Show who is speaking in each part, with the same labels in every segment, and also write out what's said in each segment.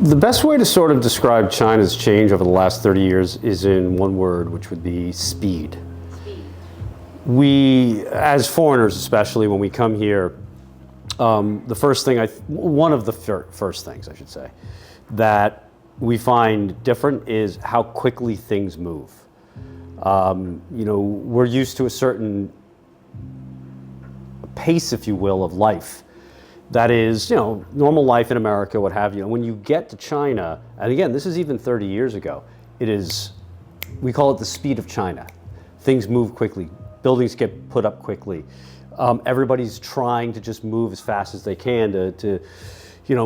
Speaker 1: The best way to sort of describe China's change over the last 30 years is in one word, which would be speed. We, as foreigners especially, when we come here, the first thing, one of the first things I should say, that we find different is how quickly things move. We're used to a certain pace, if you will, of life. That is, normal life in America, what have you. And when you get to China, and again, this is even 30 years ago, we call it the speed of China. Things move quickly. Buildings get put up quickly. Everybody's trying to just move as fast as they can to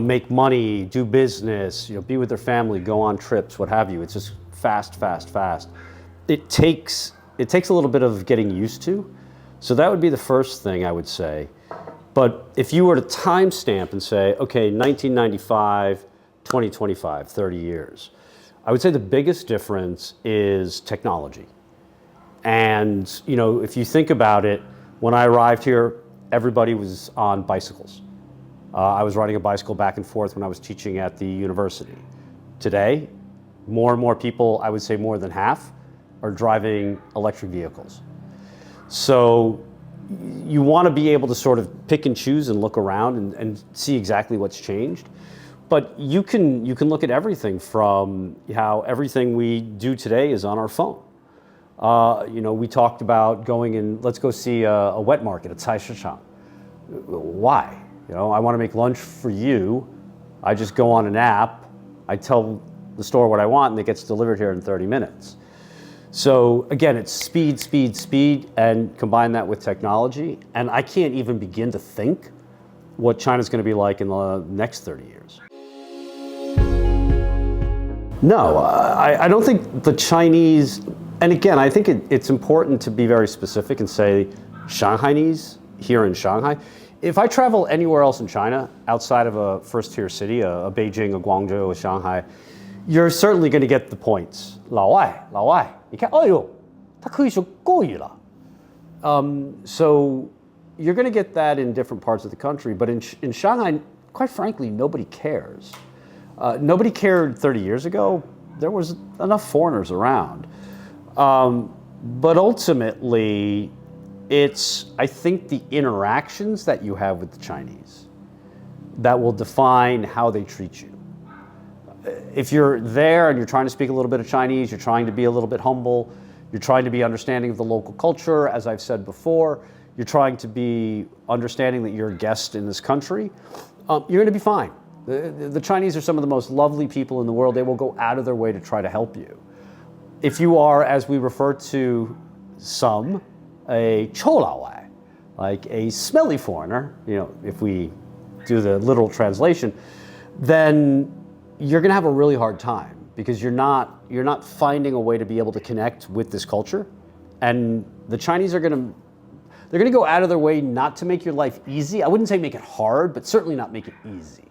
Speaker 1: make money, do business, be with their family, go on trips, what have you. It's just fast, fast, fast. It takes a little bit of getting used to. So that would be the first thing I would say. But if you were to timestamp and say, okay, 1995, 2025, 30 years, I would say the biggest difference is technology. And, if you think about it, when I arrived here, everybody was on bicycles. I was riding a bicycle back and forth when I was teaching at the university. Today, more and more people, I would say more than half, are driving electric vehicles. So you want to be able to sort of pick and choose and look around and see exactly what's changed. But you can look at everything from how everything we do today is on our phone. We talked about going and let's go see a wet market, a cai shishang. Why? I want to make lunch for you. I just go on an app. I tell the store what I want and it gets delivered here in 30 minutes. So again, it's speed, speed, speed, and combine that with technology. And I can't even begin to think what China's going to be like in the next 30 years. No, I don't think the Chinese, and again, I think it's important to be very specific and say Shanghainese here in Shanghai. If I travel anywhere else in China, outside of a first-tier city, a Beijing, a Guangzhou, a Shanghai, you're certainly going to get the points. 老外, 老外, 你看, 哎呦, 他可以说国语了. So you're going to get that in different parts of the country, but in Shanghai, quite frankly, nobody cares. Nobody cared 30 years ago. There was enough foreigners around. But ultimately, it's, I think, the interactions that you have with the Chinese that will define how they treat you. If you're there and you're trying to speak a little bit of Chinese, you're trying to be a little bit humble, you're trying to be understanding of the local culture, as I've said before, you're trying to be understanding that you're a guest in this country, you're going to be fine. The Chinese are some of the most lovely people in the world. They will go out of their way to try to help you. If you are, as we refer to some, a 臭老外, like a smelly foreigner, if we do the literal translation, then you're going to have a really hard time because you're not finding a way to be able to connect with this culture. And the Chinese they're going to go out of their way not to make your life easy. I wouldn't say make it hard, but certainly not make it easy.